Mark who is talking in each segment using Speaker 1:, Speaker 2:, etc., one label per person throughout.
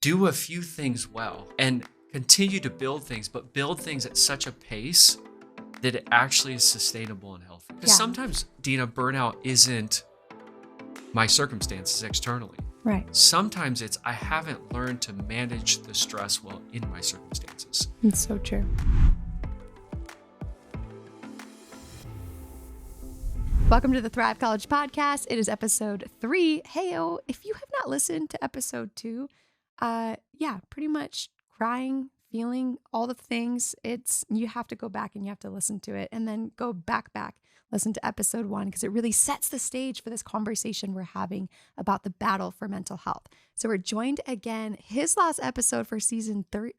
Speaker 1: do a few things well and continue to build things, but build things at such a pace that it actually is sustainable and healthy. Because
Speaker 2: Yeah.
Speaker 1: sometimes, Dina, burnout isn't my circumstances externally.
Speaker 2: Right.
Speaker 1: Sometimes it's I haven't learned to manage the stress well in my circumstances.
Speaker 2: It's so true. Welcome to the Thrive College podcast. It is episode 3. Heyo, if you have not listened to episode 2, pretty much crying, feeling all the things. You have to go back and you have to listen to it and then go back, listen to episode 1 because it really sets the stage for this conversation we're having about the battle for mental health. So we're joined again, his last episode for season 3,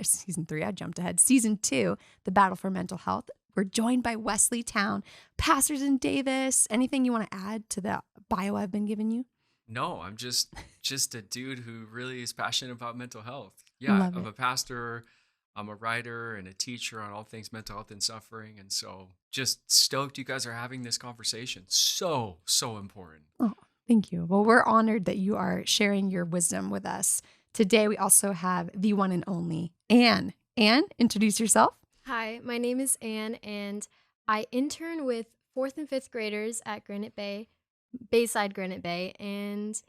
Speaker 2: I jumped ahead, season 2, the battle for mental health. We're joined by Wesley, Towne, pastors in Davis. Anything you want to add to the bio I've been giving you?
Speaker 1: No, I'm just a dude who really is passionate about mental health. Yeah,
Speaker 2: Love
Speaker 1: I'm
Speaker 2: it.
Speaker 1: a pastor, I'm a writer and a teacher on all things mental health and suffering. And so just stoked you guys are having this conversation. So important.
Speaker 2: Oh, thank you. Well, we're honored that you are sharing your wisdom with us. Today, we also have the one and only Anne. Anne, introduce yourself.
Speaker 3: Hi, my name is Anne, and I intern with 4th and 5th graders at Granite Bay, Bayside Granite Bay. And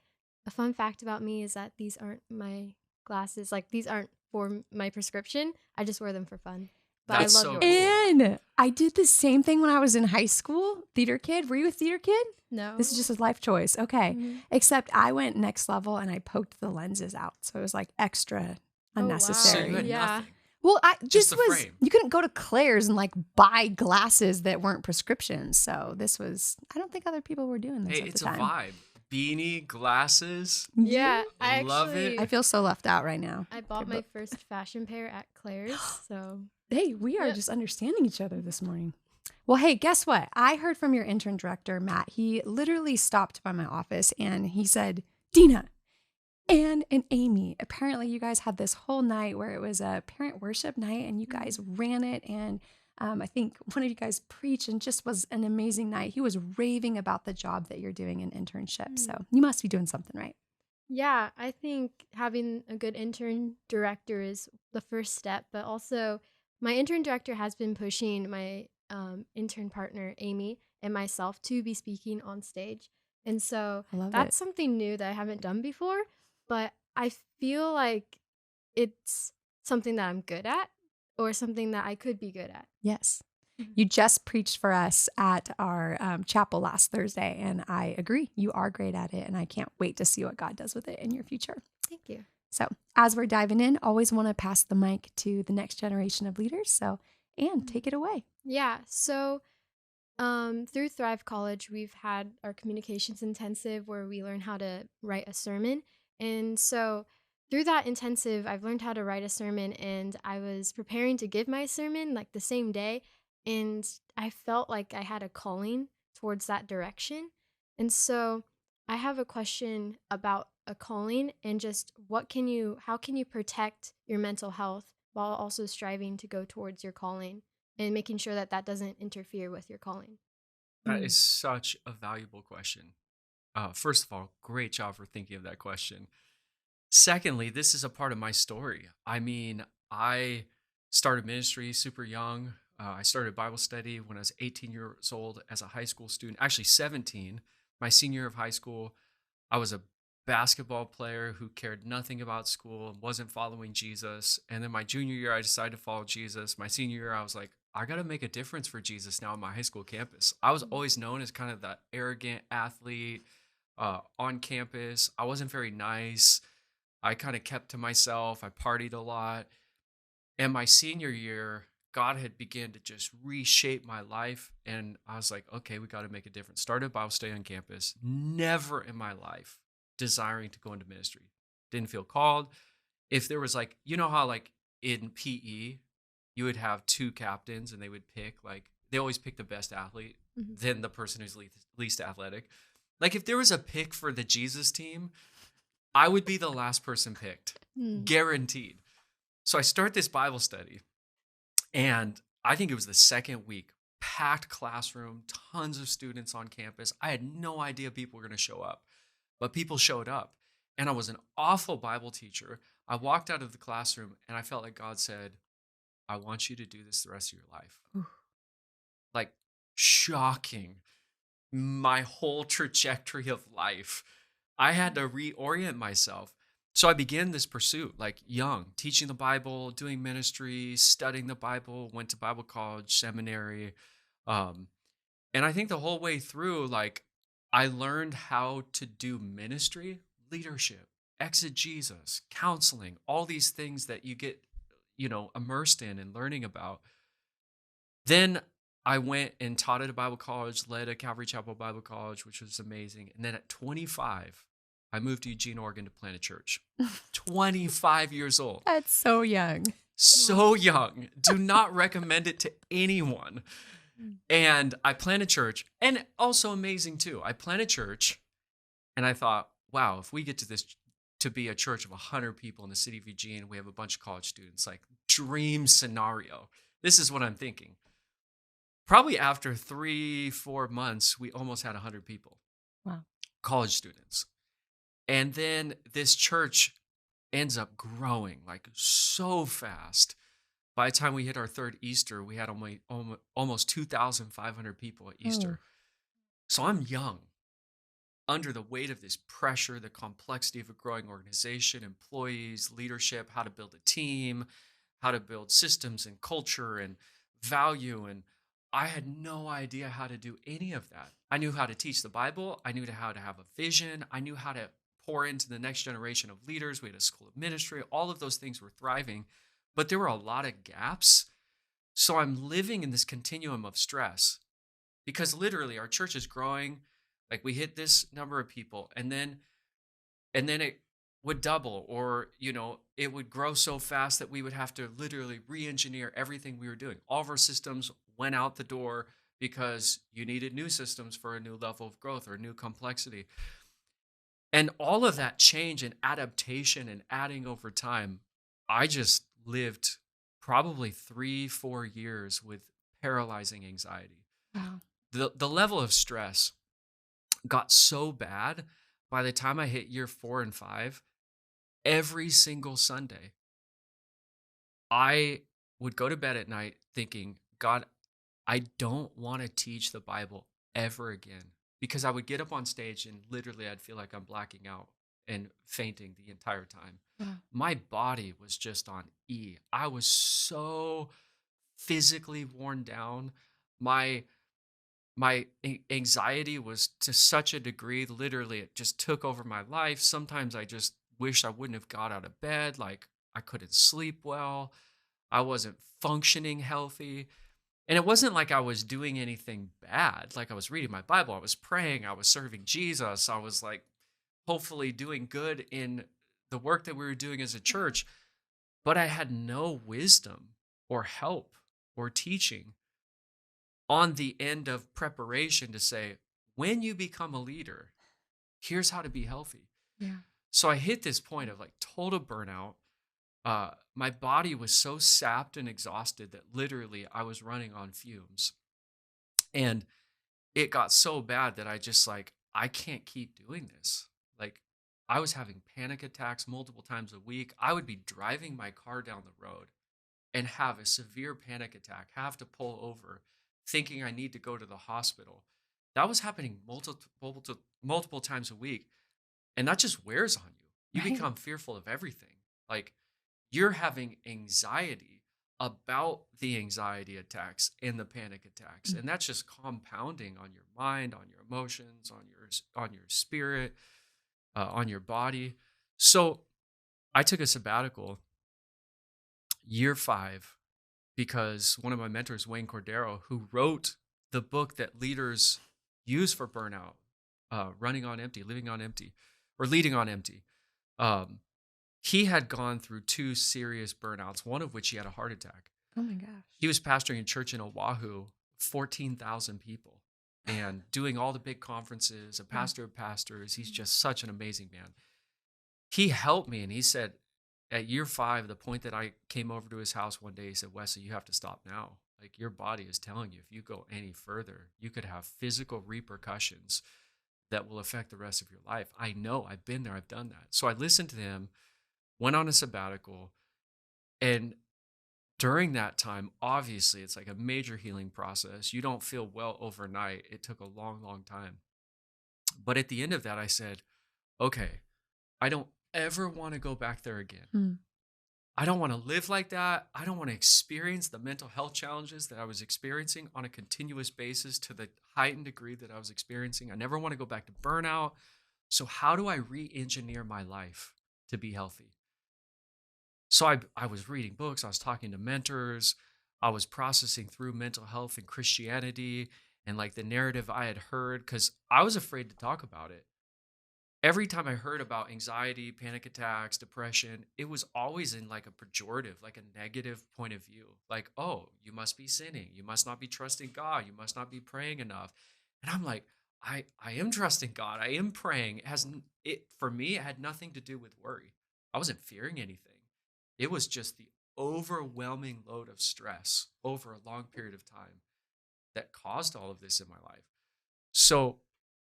Speaker 3: a fun fact about me is that these aren't my glasses. Like, these aren't for my prescription. I just wear them for fun. But
Speaker 1: That's
Speaker 3: I love
Speaker 1: so
Speaker 3: yours.
Speaker 1: cool.
Speaker 2: Anne, I did the same thing when I was in high school. Theater kid. Were you a theater kid?
Speaker 3: No.
Speaker 2: This is just a life choice. Okay.
Speaker 3: Mhm.
Speaker 2: Except I went next level and I poked the lenses out. So it was like extra
Speaker 3: Oh, wow.
Speaker 1: So
Speaker 2: unnecessary.
Speaker 1: you had
Speaker 3: Yeah.
Speaker 1: nothing.
Speaker 2: Well,
Speaker 1: Just the frame.
Speaker 2: you couldn't go to Claire's and like buy glasses that weren't prescriptions. So this was, I don't think other people were doing this
Speaker 1: Hey,
Speaker 2: at
Speaker 1: it's
Speaker 2: the
Speaker 1: a
Speaker 2: time.
Speaker 1: vibe. Beanie, glasses.
Speaker 3: Yeah, I
Speaker 1: Love
Speaker 3: actually
Speaker 1: it.
Speaker 2: I feel so left out right now.
Speaker 3: I bought
Speaker 2: Okay,
Speaker 3: my
Speaker 2: but-
Speaker 3: first fashion pair at Claire's. So
Speaker 2: Hey, we are
Speaker 3: Yep.
Speaker 2: just understanding each other this morning. Well, hey, guess what? I heard from your intern director, Matt. He literally stopped by my office and he said, Dina, Anne and Amy, apparently you guys had this whole night where it was a parent worship night and you guys ran it. And I think one of you guys preached and just was an amazing night. He was raving about the job that you're doing in internship. So you must be doing something right.
Speaker 3: yeah, I think having a good intern director is the first step, but also my intern director has been pushing my intern partner, Amy, and myself to be speaking on stage. And so
Speaker 2: I love
Speaker 3: that's
Speaker 2: it.
Speaker 3: something new that I haven't done before, but I feel like it's something that I'm good at or something that I could be good at.
Speaker 2: Yes.
Speaker 3: Mhm.
Speaker 2: You just preached for us at our chapel last Thursday, and I agree. You are great at it, and I can't wait to see what God does with it in your future.
Speaker 3: Thank you.
Speaker 2: So, as we're diving in, always want to pass the mic to the next generation of leaders. So, Anne, take it away.
Speaker 3: Yeah, so through Thrive College, we've had our communications intensive where we learn how to write a sermon. And so through that intensive, I've learned how to write a sermon, and I was preparing to give my sermon like the same day. And I felt like I had a calling towards that direction. And so I have a question about a calling and just how can you protect your mental health while also striving to go towards your calling and making sure that that doesn't interfere with your calling.
Speaker 1: That is such a valuable question. First of all, great job for thinking of that question. Secondly, this is a part of my story. I mean, I started ministry super young. I started Bible study when I was 18 years old as a high school student, actually 17. My senior year of high school, I was a basketball player who cared nothing about school and wasn't following Jesus. And then my junior year, I decided to follow Jesus. My senior year, I was like, I got to make a difference for Jesus now on my high school campus. I was always known as kind of that arrogant athlete on campus. I wasn't very nice. I kind of kept to myself. I partied a lot. And my senior year, God had begun to just reshape my life. And I was like, okay, we got to make a difference. Started Bible study on campus. Never in my life desiring to go into ministry. Didn't feel called. If there was like, you know how like in PE, you would have 2 captains and they would pick like, they always pick the best athlete,
Speaker 3: Mhm.
Speaker 1: then the person who's least athletic. Like if there was a pick for the Jesus team, I would be the last person picked, guaranteed. So I start this Bible study, and I think it was the second week, packed classroom, tons of students on campus. I had no idea people were going to show up, but people showed up. And I was an awful Bible teacher. I walked out of the classroom and I felt like God said, I want you to do this the rest of your life.
Speaker 2: Ooh.
Speaker 1: Like, shocking. My whole trajectory of life. I had to reorient myself. So I began this pursuit, like young, teaching the Bible, doing ministry, studying the Bible, went to Bible college, seminary. Um, and I think the whole way through, like, I learned how to do ministry, leadership, exegesis, counseling, all these things that you get, immersed in and learning about. Then I went and taught at a Bible college, led a Calvary Chapel Bible College, which was amazing. And then at 25, I moved to Eugene, Oregon to plant a church. 25 years old.
Speaker 2: That's so young.
Speaker 1: So young. Do not recommend it to anyone. And I planted church, and also amazing too. I planted church, and I thought, wow, if we get to this to be a church of 100 people in the city of Eugene, we have a bunch of college students, like dream scenario. This is what I'm thinking. Probably after 3-4 months, we almost had 100 people,
Speaker 2: Wow.
Speaker 1: college students. And then this church ends up growing like so fast. By the time we hit our third Easter, we had almost 2,500 people at
Speaker 2: Oh,
Speaker 1: Easter. So I'm young, under the weight of this pressure, the complexity of a growing organization, employees, leadership, how to build a team, how to build systems and culture and value. And I had no idea how to do any of that. I knew how to teach the Bible. I knew how to have a vision. I knew how to pour into the next generation of leaders. We had a school of ministry. All of those things were thriving, but there were a lot of gaps. So I'm living in this continuum of stress because literally our church is growing. Like we hit this number of people and then it would double, or it would grow so fast that we would have to literally re-engineer everything we were doing. All of our systems went out the door because you needed new systems for a new level of growth or new complexity. And all of that change and adaptation and adding over time, I just lived probably 3-4 years with paralyzing anxiety.
Speaker 2: wow.
Speaker 1: The level of stress got so bad by the time I hit year 4 and 5. Every single Sunday, I would go to bed at night thinking, God, I don't want to teach the Bible ever again. Because I would get up on stage and literally I'd feel like I'm blacking out and fainting the entire time.
Speaker 2: Wow.
Speaker 1: My body was just on E. I was so physically worn down. My anxiety was to such a degree, literally, it just took over my life. Sometimes I just wish I wouldn't have got out of bed. Like I couldn't sleep well. I wasn't functioning healthy. And it wasn't like I was doing anything bad. Like I was reading my Bible, I was praying, I was serving Jesus. I was like hopefully doing good in the work that we were doing as a church, but I had no wisdom or help or teaching on the end of preparation to say, when you become a leader, here's how to be healthy.
Speaker 2: Yeah.
Speaker 1: So I hit this point of like total burnout. My body was so sapped and exhausted that literally I was running on fumes. And it got so bad that I just like, I can't keep doing this. Like I was having panic attacks multiple times a week. I would be driving my car down the road and have a severe panic attack, have to pull over, thinking I need to go to the hospital. That was happening multiple times a week. And that just wears on you. You
Speaker 2: Right.
Speaker 1: become fearful of everything. Like you're having anxiety about the anxiety attacks and the panic attacks. And that's just compounding on your mind, on your emotions, on your spirit, on your body. So I took a sabbatical year 5 because one of my mentors, Wayne Cordero, who wrote the book that leaders use for burnout, running on empty, living on empty, or leading on empty. He had gone through 2 serious burnouts, one of which he had a heart attack.
Speaker 2: Oh my gosh.
Speaker 1: He was pastoring a church in Oahu, 14,000 people, and doing all the big conferences, a pastor of pastors. He's just such an amazing man. He helped me, and he said, at year 5, the point that I came over to his house one day, he said, Wesley, you have to stop now. Like your body is telling you, if you go any further, you could have physical repercussions that will affect the rest of your life. I know, I've been there, I've done that. So I listened to him. went on a sabbatical. And during that time, obviously, it's like a major healing process. You don't feel well overnight. It took a long, long time. But at the end of that, I said, okay, I don't ever want to go back there again.
Speaker 2: Mm.
Speaker 1: I don't want to live like that. I don't want to experience the mental health challenges that I was experiencing on a continuous basis to the heightened degree that I was experiencing. I never want to go back to burnout. So, how do I re engineer my life to be healthy? So, I was reading books, I was talking to mentors, I was processing through mental health and Christianity and like the narrative I had heard because I was afraid to talk about it. Every time I heard about anxiety, panic attacks, depression, it was always in like a pejorative, like a negative point of view. Like, oh, you must be sinning. You must not be trusting God. You must not be praying enough. And I'm like, I am trusting God. I am praying. It for me, it had nothing to do with worry. I wasn't fearing anything. It was just the overwhelming load of stress over a long period of time that caused all of this in my life. So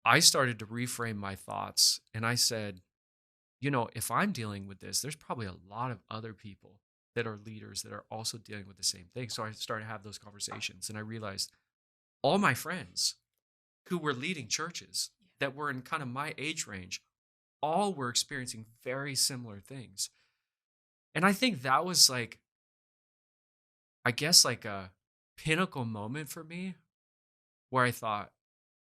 Speaker 1: I started to reframe my thoughts and I said, if I'm dealing with this, there's probably a lot of other people that are leaders that are also dealing with the same thing. So I started to have those conversations and I realized all my friends who were leading churches that were in kind of my age range, all were experiencing very similar things. And I think that was like, I guess, like a pinnacle moment for me where I thought,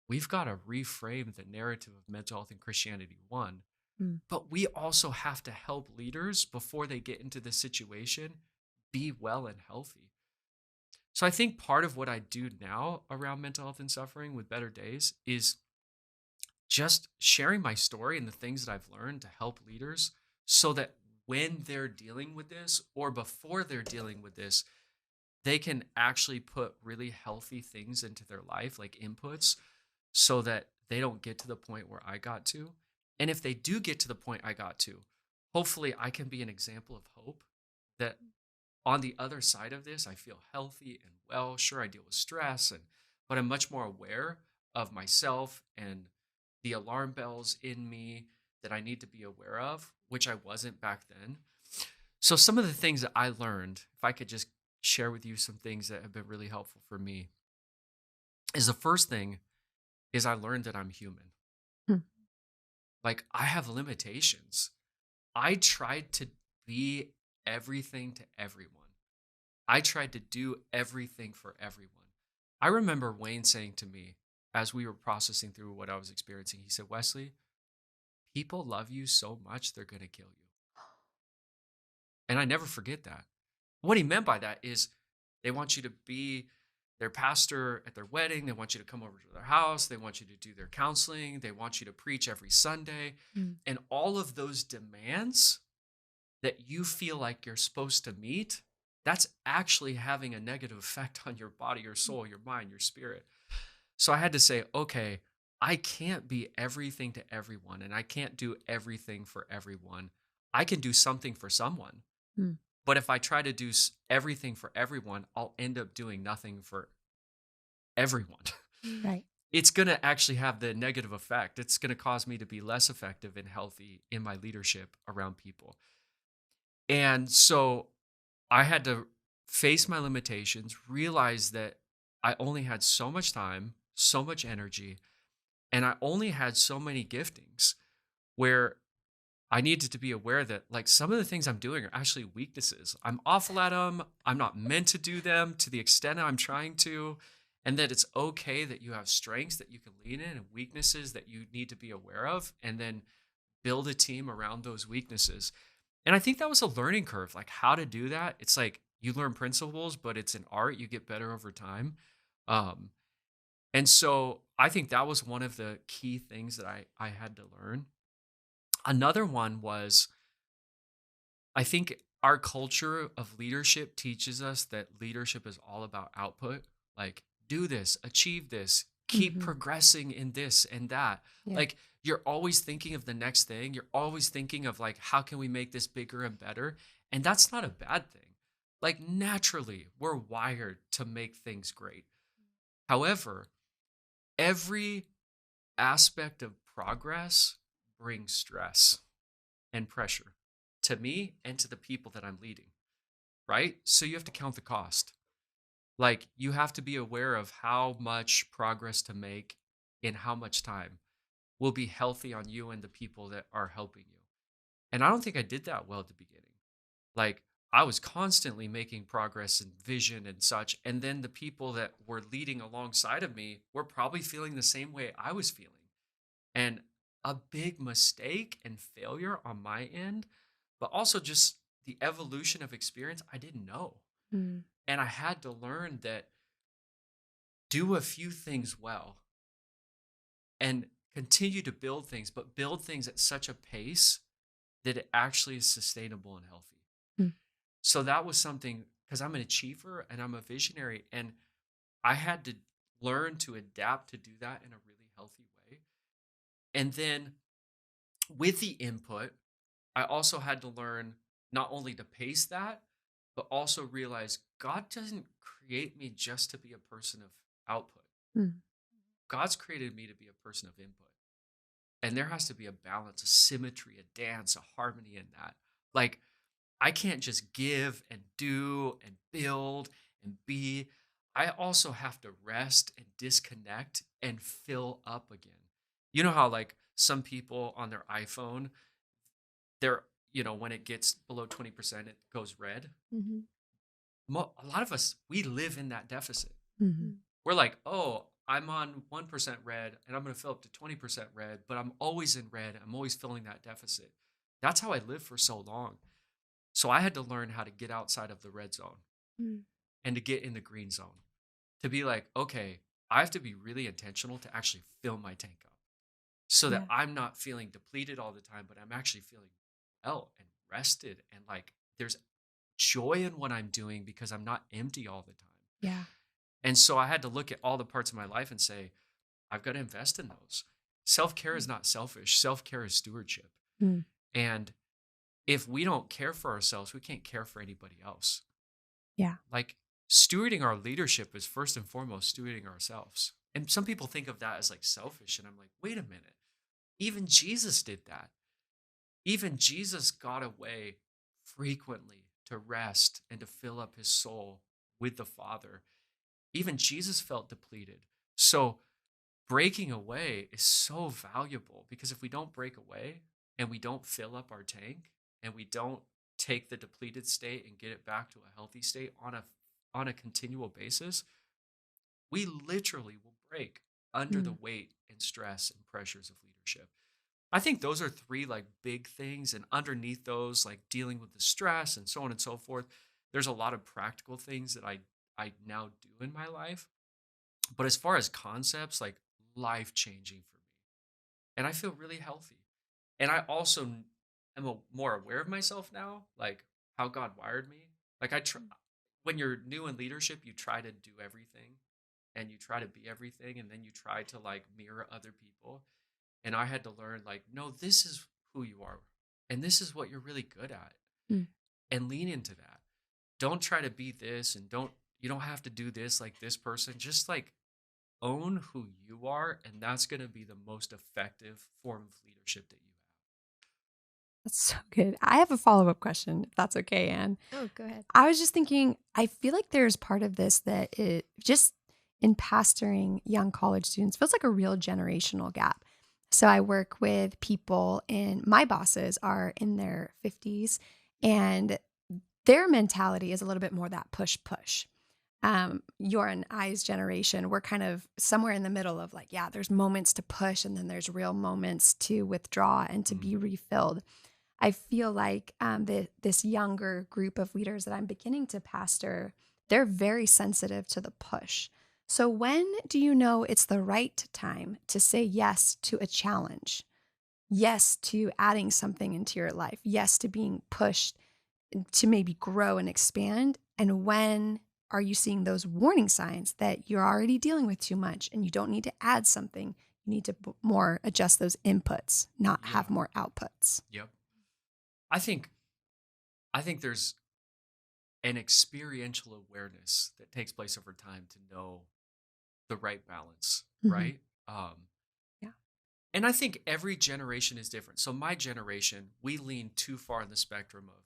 Speaker 1: we've got to reframe the narrative of mental health and Christianity, one.
Speaker 2: Mm.
Speaker 1: But we also have to help leaders before they get into this situation be well and healthy. So I think part of what I do now around mental health and suffering with Better Days is just sharing my story and the things that I've learned to help leaders so that when they're dealing with this or before they're dealing with this, they can actually put really healthy things into their life, like inputs, so that they don't get to the point where I got to. And if they do get to the point I got to, hopefully I can be an example of hope that on the other side of this, I feel healthy and well. Sure, I deal with stress, but I'm much more aware of myself and the alarm bells in me that I need to be aware of, which I wasn't back then. So some of the things that I learned, if I could just share with you some things that have been really helpful for me, is the first thing is I learned that I'm human.
Speaker 2: Hmm.
Speaker 1: Like I have limitations. I tried to be everything to everyone. I tried to do everything for everyone. I remember Wayne saying to me as we were processing through what I was experiencing, he said, Wesley, people love you so much, they're going to kill you. And I never forget that. What he meant by that is they want you to be their pastor at their wedding. They want you to come over to their house. They want you to do their counseling. They want you to preach every Sunday.
Speaker 2: Mm.
Speaker 1: And all of those demands that you feel like you're supposed to meet, that's actually having a negative effect on your body, your soul, your mind, your spirit. So I had to say, okay, I can't be everything to everyone and I can't do everything for everyone. I can do something for someone.
Speaker 2: Mm.
Speaker 1: But if I try to do everything for everyone, I'll end up doing nothing for everyone.
Speaker 2: Right.
Speaker 1: It's going to actually have the negative effect. It's going to cause me to be less effective and healthy in my leadership around people. And so I had to face my limitations, realize that I only had so much time, so much energy, and I only had so many giftings where I needed to be aware that like some of the things I'm doing are actually weaknesses. I'm awful at them. I'm not meant to do them to the extent I'm trying to. And that it's okay that you have strengths that you can lean in and weaknesses that you need to be aware of and then build a team around those weaknesses. And I think that was a learning curve, like how to do that. It's like you learn principles, but it's an art. You get better over time. Um, and so I think that was one of the key things that I had to learn. Another one was I think our culture of leadership teaches us that leadership is all about output, like do this, achieve this, keep
Speaker 2: Mhm.
Speaker 1: progressing in this and that.
Speaker 2: Yeah.
Speaker 1: Like you're always thinking of the next thing. You're always thinking of like, how can we make this bigger and better? And that's not a bad thing. Like naturally, we're wired to make things great. However, every aspect of progress brings stress and pressure to me and to the people that I'm leading, right? So you have to count the cost. Like you have to be aware of how much progress to make in how much time will be healthy on you and the people that are helping you. And I don't think I did that well at the beginning. Like I was constantly making progress and vision and such. And then the people that were leading alongside of me were probably feeling the same way I was feeling. And a big mistake and failure on my end, but also just the evolution of experience, I didn't know.
Speaker 2: Mm.
Speaker 1: And I had to learn that do a few things well and continue to build things, but build things at such a pace that it actually is sustainable and healthy.
Speaker 2: Mm.
Speaker 1: So that was something because I'm an achiever and I'm a visionary, and I had to learn to adapt to do that in a really healthy way. And then with the input, I also had to learn not only to pace that, but also realize God doesn't create me just to be a person of output.
Speaker 2: Mm.
Speaker 1: God's created me to be a person of input. And there has to be a balance, a symmetry, a dance, a harmony in that. Like, I can't just give and do and build and be. I also have to rest and disconnect and fill up again. You know how, like, some people on their iPhone, they're, when it gets below 20%, it goes red.
Speaker 3: Mhm.
Speaker 1: A lot of us, we live in that deficit.
Speaker 2: Mhm.
Speaker 1: We're like, oh, I'm on 1% red and I'm going to fill up to 20% red, but I'm always in red. I'm always filling that deficit. That's how I lived for so long. So I had to learn how to get outside of the red zone
Speaker 3: Mm.
Speaker 1: and to get in the green zone, to be like, okay, I have to be really intentional to actually fill my tank up so that
Speaker 2: Yeah.
Speaker 1: I'm not feeling depleted all the time, but I'm actually feeling well and rested. And like there's joy in what I'm doing because I'm not empty all the time.
Speaker 2: Yeah.
Speaker 1: And so I had to look at all the parts of my life and say, I've got to invest in those. Self care is not selfish, self care is stewardship.
Speaker 2: Mm.
Speaker 1: And if we don't care for ourselves, we can't care for anybody else.
Speaker 2: Yeah.
Speaker 1: Like stewarding our leadership is first and foremost stewarding ourselves. And some people think of that as like selfish. And I'm like, wait a minute. Even Jesus did that. Even Jesus got away frequently to rest and to fill up his soul with the Father. Even Jesus felt depleted. So breaking away is so valuable because if we don't break away and we don't fill up our tank and we don't take the depleted state and get it back to a healthy state on a continual basis, we literally will break under the
Speaker 2: Mm.
Speaker 1: weight and stress and pressures of leadership. I think those are three like big things, and underneath those, like dealing with the stress and so on and so forth, there's a lot of practical things that I now do in my life. But as far as concepts, like life changing for me, and I feel really healthy. And I also am more aware of myself now, like how God wired me. Like when you're new in leadership, you try to do everything and you try to be everything, and then you try to like mirror other people. And I had to learn, like, no, this is who you are, and this is what you're really good at,
Speaker 2: Mm.
Speaker 1: and lean into that. Don't try to be this, and you don't have to do this like this person. Just like own who you are, and that's going to be the most effective form of leadership that you
Speaker 2: That's so good. I have a follow-up question, if that's okay, Anne.
Speaker 3: Oh, go ahead.
Speaker 2: I was just thinking, I feel like there's part of this that it just in pastoring young college students feels like a real generational gap. So I work with people, and my bosses are in their 50s, and their mentality is a little bit more that push push. Your and I's generation, we're kind of somewhere in the middle of like, yeah, there's moments to push, and then there's real moments to withdraw and to
Speaker 1: have.
Speaker 2: be refilled. I feel like this younger group of leaders that I'm beginning to pastor, they're very sensitive to the push. So, when do you know it's the right time to say yes to a challenge? Yes to adding something into your life? Yes to being pushed to maybe grow and expand? And when are you seeing those warning signs that you're already dealing with too much and you don't need to add something? You need to more adjust those inputs, not have
Speaker 1: Yeah.
Speaker 2: more outputs.
Speaker 1: Yep. I think I think there's an experiential awareness that takes place over time to know the right balance,
Speaker 2: Mhm.
Speaker 1: right?
Speaker 2: Yeah.
Speaker 1: And I think every generation is different. So my generation, we lean too far in the spectrum of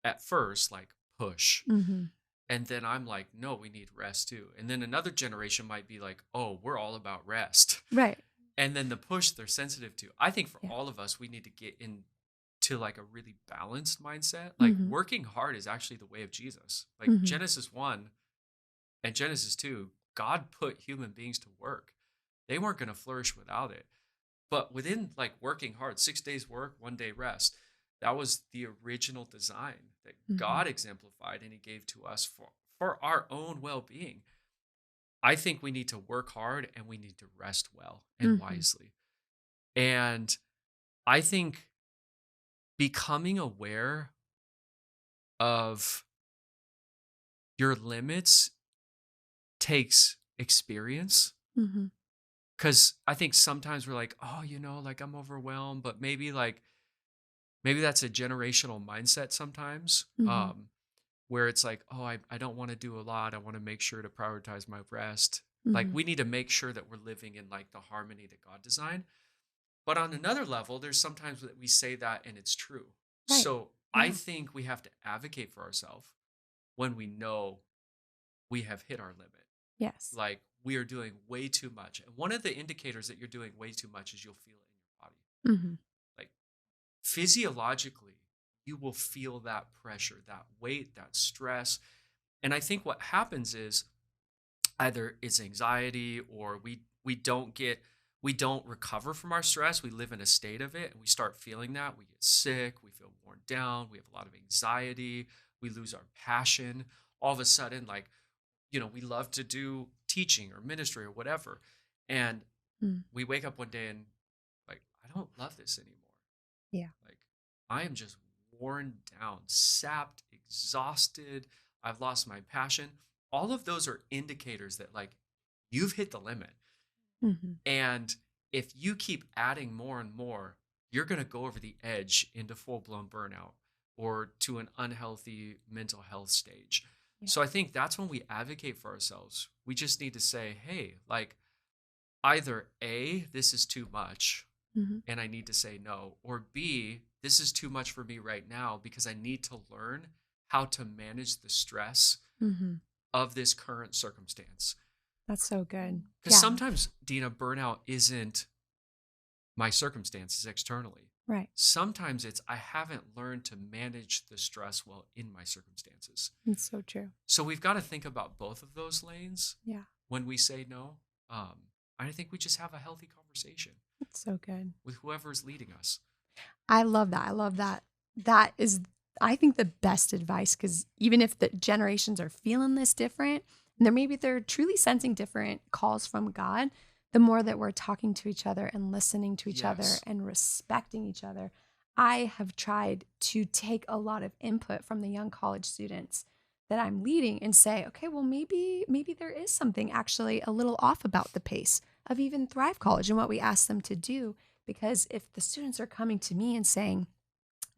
Speaker 1: at first like push.
Speaker 2: Mhm.
Speaker 1: And then I'm like, no, we need rest too. And then another generation might be like, oh, we're all about rest.
Speaker 2: Right.
Speaker 1: And then the push they're sensitive to. I think for
Speaker 2: Yeah.
Speaker 1: all of us, we need to get into like a really balanced mindset. Like
Speaker 2: Mhm.
Speaker 1: working hard is actually the way of Jesus. Like
Speaker 2: Mhm.
Speaker 1: Genesis 1 and Genesis 2, God put human beings to work. They weren't going to flourish without it. But within like working hard, 6 days work, 1 day rest, that was the original design that
Speaker 2: Mhm.
Speaker 1: God exemplified and he gave to us for our own well-being. I think we need to work hard and we need to rest well and
Speaker 2: Mhm.
Speaker 1: wisely. And I think becoming aware of your limits takes experience.
Speaker 2: Mhm.
Speaker 1: Cause I think sometimes we're like, oh, like I'm overwhelmed, but maybe that's a generational mindset sometimes.
Speaker 2: Mhm.
Speaker 1: Where it's like, oh, I don't want to do a lot. I want to make sure to prioritize my rest. Like
Speaker 2: Mhm.
Speaker 1: we need to make sure that we're living in like the harmony that God designed. But on another level, there's sometimes that we say that and it's true.
Speaker 2: Right.
Speaker 1: So I
Speaker 2: Yeah.
Speaker 1: think we have to advocate for ourselves when we know we have hit our limit.
Speaker 2: Yes.
Speaker 1: Like we are doing way too much. And one of the indicators that you're doing way too much is you'll feel it in your body.
Speaker 2: Mhm.
Speaker 1: Like physiologically, you will feel that pressure, that weight, that stress. And I think what happens is either it's anxiety or we don't recover from our stress. We live in a state of it and we start feeling that. We get sick, we feel worn down, we have a lot of anxiety, we lose our passion. All of a sudden, like, we love to do teaching or ministry or whatever. And
Speaker 2: Mm.
Speaker 1: we wake up one day and like, I don't love this anymore.
Speaker 2: Yeah.
Speaker 1: Like, I am just worn down, sapped, exhausted. I've lost my passion. All of those are indicators that, like, you've hit the limit.
Speaker 2: Mhm.
Speaker 1: And if you keep adding more and more, you're going to go over the edge into full blown burnout or to an unhealthy mental health stage.
Speaker 2: Yeah.
Speaker 1: So I think that's when we advocate for ourselves. We just need to say, hey, like, either A, this is too much
Speaker 2: Mhm.
Speaker 1: and I need to say no, or B, this is too much for me right now because I need to learn how to manage the stress
Speaker 2: Mhm.
Speaker 1: of this current circumstance.
Speaker 2: That's so good.
Speaker 1: Because
Speaker 2: Yeah.
Speaker 1: sometimes, Dina, burnout isn't my circumstances externally.
Speaker 2: Right.
Speaker 1: Sometimes it's I haven't learned to manage the stress well in my circumstances.
Speaker 2: It's so true.
Speaker 1: So we've got to think about both of those lanes
Speaker 2: Yeah.
Speaker 1: when we say no. I think we just have a healthy conversation
Speaker 2: It's so good.
Speaker 1: with whoever's leading us.
Speaker 2: I love that. I love that. That is, I think, the best advice because even if the generations are feeling this different, and they're truly sensing different calls from God, the more that we're talking to each other and listening to each other
Speaker 1: Yes.
Speaker 2: and respecting each other. I have tried to take a lot of input from the young college students that I'm leading and say, okay, well, maybe there is something actually a little off about the pace of even Thrive College and what we ask them to do. Because if the students are coming to me and saying,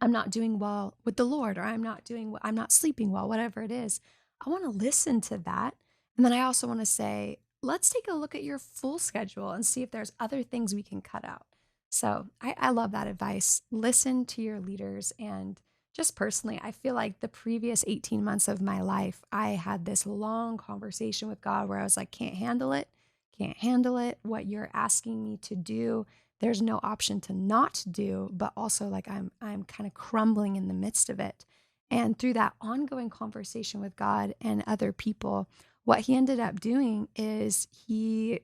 Speaker 2: I'm not doing well with the Lord, or I'm not sleeping well, whatever it is, I want to listen to that. And then I also want to say, let's take a look at your full schedule and see if there's other things we can cut out. So I love that advice. Listen to your leaders. And just personally, I feel like the previous 18 months of my life, I had this long conversation with God where I was like, can't handle it. Can't handle it. What you're asking me to do, there's no option to not do, but also like I'm kind of crumbling in the midst of it. And through that ongoing conversation with God and other people, what he ended up doing is he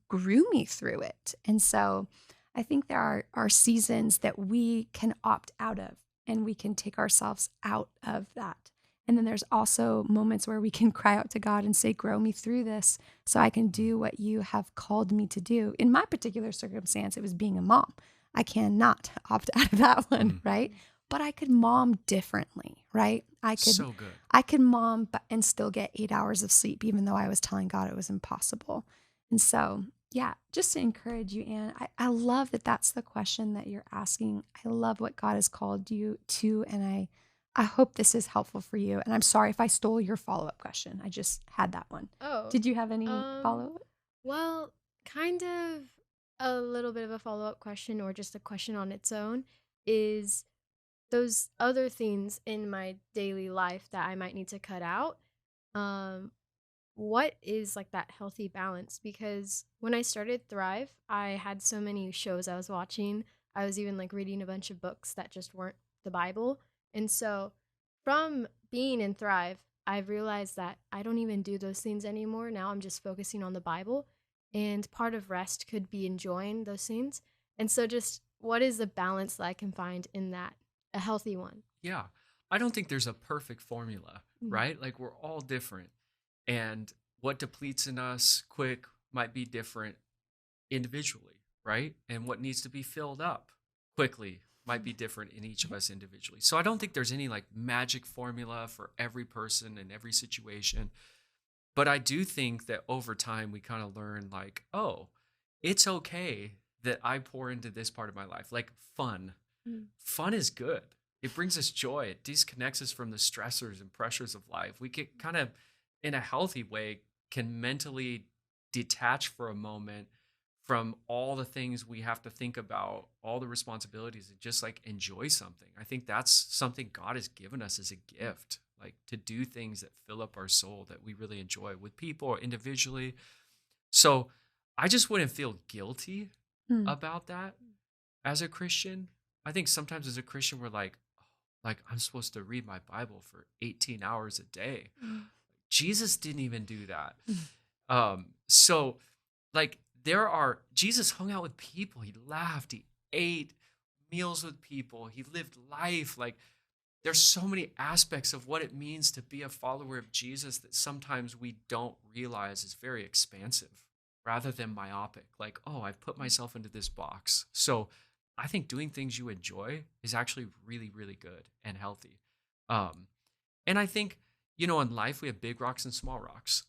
Speaker 2: grew me through it. And so I think there are seasons that we can opt out of and we can take ourselves out of that. And then there's also moments where we can cry out to God and say, grow me through this so I can do what you have called me to do. In my particular circumstance, it was being a mom. I cannot opt out of that one,
Speaker 1: Mm,
Speaker 2: right? But I could mom differently, right?
Speaker 1: so good.
Speaker 2: I could mom and still get 8 hours of sleep, even though I was telling God it was impossible. And so, yeah, just to encourage you, Anne, I love that that's the question that you're asking. I love what God has called you to, and I hope this is helpful for you. And I'm sorry if I stole your follow-up question. I just had that one.
Speaker 3: Oh,
Speaker 2: Did you have any
Speaker 3: um,
Speaker 2: follow-up?
Speaker 3: well, kind of. A little bit of a follow-up question or just a question on its own is those other things in my daily life that I might need to cut out. Um, what is like that healthy balance? Because when I started Thrive, I had so many shows I was watching. I was even like reading a bunch of books that just weren't the Bible. And so from being in Thrive, I've realized that I don't even do those things anymore. Now I'm just focusing on the Bible. And part of rest could be enjoying those things. And so just what is the balance that I can find in that? A healthy one.
Speaker 1: Yeah. I don't think there's a perfect formula,
Speaker 3: Mm.
Speaker 1: right? Like we're all different. And what depletes in us quick might be different individually, right? And what needs to be filled up quickly might be different in each of us individually. So I don't think there's any like magic formula for every person in every situation. But I do think that over time we kind of learn like, oh, it's okay that I pour into this part of my life, like fun.
Speaker 3: Mm.
Speaker 1: Fun is good. It brings us joy. It disconnects us from the stressors and pressures of life. We get kind of, in a healthy way, can mentally detach for a moment from all the things we have to think about, all the responsibilities, and just like enjoy something. I think that's something God has given us as a gift, like to do things that fill up our soul that we really enjoy with people or individually. So I just wouldn't feel guilty
Speaker 2: Mm.
Speaker 1: about that as a Christian. I think sometimes as a Christian, we're like, "Oh, like I'm supposed to read my Bible for 18 hours a day. Jesus didn't even do that.
Speaker 2: Mm.
Speaker 1: So like Jesus hung out with people. He laughed, he ate meals with people, he lived life. Like there's so many aspects of what it means to be a follower of Jesus that sometimes we don't realize is very expansive rather than myopic. Like, oh, I've put myself into this box. So I think doing things you enjoy is actually really, really good and healthy. Um, and I think, in life we have big rocks and small rocks.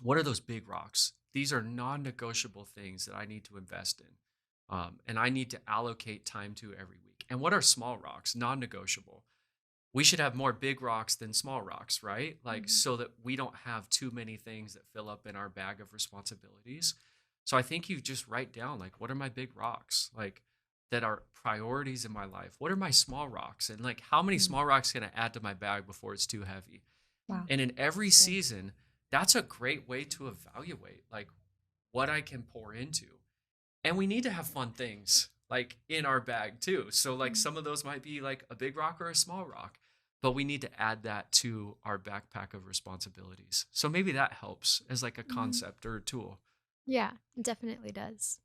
Speaker 1: What are those big rocks? These are non negotiable things that I need to invest in. And I need to allocate time to every week. And what are small rocks? Non negotiable. We should have more big rocks than small rocks, right? Like,
Speaker 3: Mhm.
Speaker 1: so that we don't have too many things that fill up in our bag of responsibilities. So I think you just write down, like, what are my big rocks? Like, that are priorities in my life? What are my small rocks? And like, how many
Speaker 2: Mm.
Speaker 1: small rocks can I add to my bag before it's too heavy?
Speaker 2: Wow.
Speaker 1: And in every
Speaker 2: That's good.
Speaker 1: season, that's a great way to evaluate like what I can pour into. And we need to have fun things like in our bag too. So like
Speaker 3: Mm.
Speaker 1: some of those might be like a big rock or a small rock, but we need to add that to our backpack of responsibilities. So maybe that helps as like a
Speaker 3: Mhm.
Speaker 1: concept or a tool.
Speaker 3: Yeah, it definitely does.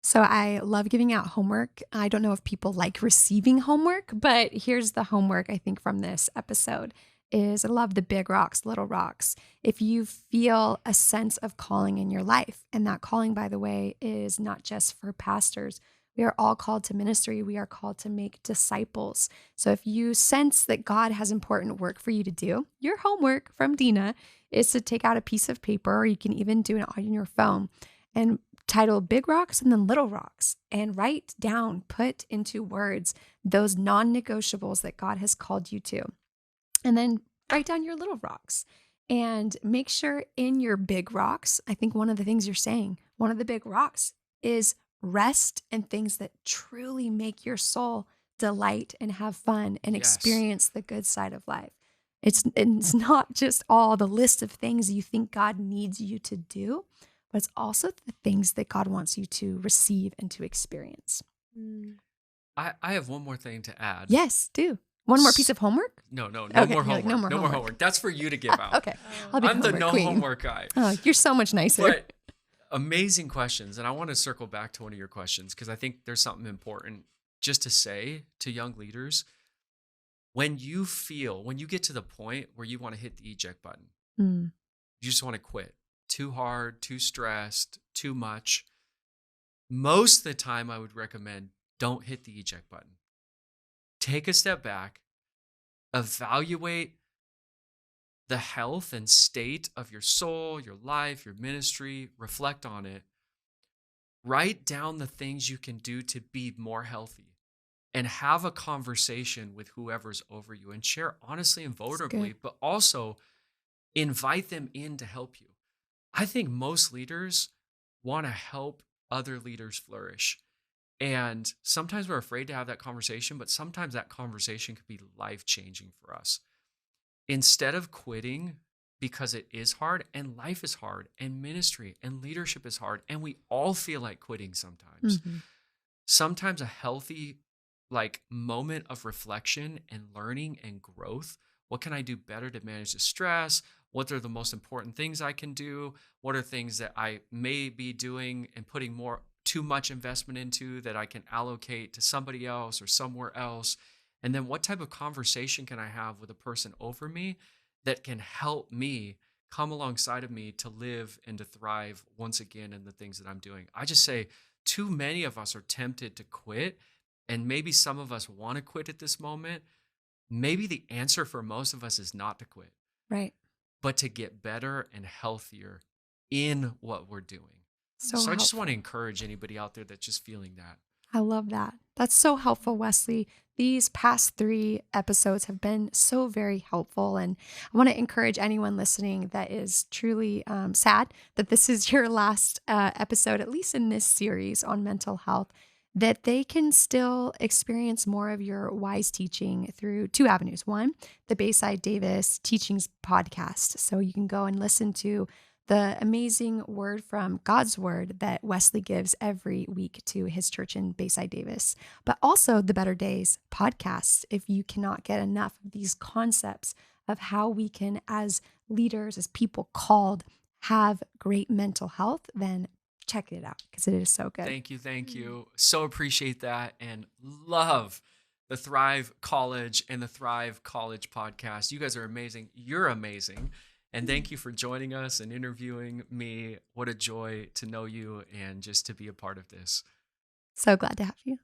Speaker 2: So I love giving out homework. I don't know if people like receiving homework, but here's the homework I think from this episode is I love the big rocks, little rocks. If you feel a sense of calling in your life, and that calling, by the way, is not just for pastors. We are all called to ministry. We are called to make disciples. So if you sense that God has important work for you to do, your homework from Dina is to take out a piece of paper, or you can even do it on your phone and title Big Rocks and then Little Rocks and write down, put into words those non negotiables that God has called you to. And then write down your little rocks and make sure in your big rocks, I think one of the things you're saying, one of the big rocks is rest and things that truly make your soul delight and have fun and
Speaker 1: Yes.
Speaker 2: experience the good side of life. It's not just all the list of things you think God needs you to do, but it's also the things that God wants you to receive and to experience.
Speaker 3: Mm.
Speaker 1: I have one more thing to add.
Speaker 2: Yes, do. One more piece
Speaker 1: S-
Speaker 2: of homework?
Speaker 1: No, no, no
Speaker 2: Okay,
Speaker 1: more
Speaker 2: you're like, no
Speaker 1: homework.
Speaker 2: more
Speaker 1: No more
Speaker 2: homework.
Speaker 1: homework. That's for you to give out.
Speaker 2: Okay,
Speaker 3: Oh.
Speaker 2: I'll be the
Speaker 1: I'm the
Speaker 2: homework
Speaker 1: no
Speaker 2: queen.
Speaker 1: homework guy.
Speaker 2: Oh, you're so much nicer.
Speaker 1: But amazing questions. And I want to circle back to one of your questions because I think there's something important just to say to young leaders. When you get to the point where you want to hit the eject button,
Speaker 2: Mm.
Speaker 1: you just want to quit. Too hard, too stressed, too much. Most of the time, I would recommend don't hit the eject button. Take a step back, evaluate the health and state of your soul, your life, your ministry, reflect on it. Write down the things you can do to be more healthy and have a conversation with whoever's over you and share honestly and
Speaker 2: It's good.
Speaker 1: vulnerably, but also invite them in to help you. I think most leaders want to help other leaders flourish. And sometimes we're afraid to have that conversation, but sometimes that conversation could be life changing for us. Instead of quitting because it is hard, and life is hard, and ministry and leadership is hard, and we all feel like quitting sometimes.
Speaker 2: Mhm.
Speaker 1: Sometimes a healthy like moment of reflection and learning and growth. What can I do better to manage the stress? What are the most important things I can do? What are things that I may be doing and putting more too much investment into that I can allocate to somebody else or somewhere else? And then what type of conversation can I have with a person over me that can help me come alongside of me to live and to thrive once again in the things that I'm doing? I just say too many of us are tempted to quit, and maybe some of us want to quit at this moment. Maybe the answer for most of us is not to quit,
Speaker 2: Right.
Speaker 1: but to get better and healthier in what we're doing.
Speaker 2: So
Speaker 1: So I just want to
Speaker 2: helpful.
Speaker 1: encourage anybody out there that's just feeling that.
Speaker 2: I love that. That's so helpful, Wesley. These past 3 episodes have been so very helpful. And I want to encourage anyone listening that is truly sad that this is your last episode, at least in this series on mental health, that they can still experience more of your wise teaching through 2 avenues. One, the Bayside Davis Teachings podcast. So you can go and listen to the amazing word from God's word that Wesley gives every week to his church in Bayside Davis, but also the Better Days podcast. If you cannot get enough of these concepts of how we can, as leaders, as people called, have great mental health, then check it out because it is so good.
Speaker 1: Thank you. Thank you. So appreciate that and love the Thrive College and the Thrive College podcast. You guys are amazing. You're amazing. And thank you for joining us and interviewing me. What a joy to know you and just to be a part of this.
Speaker 2: So glad to have you.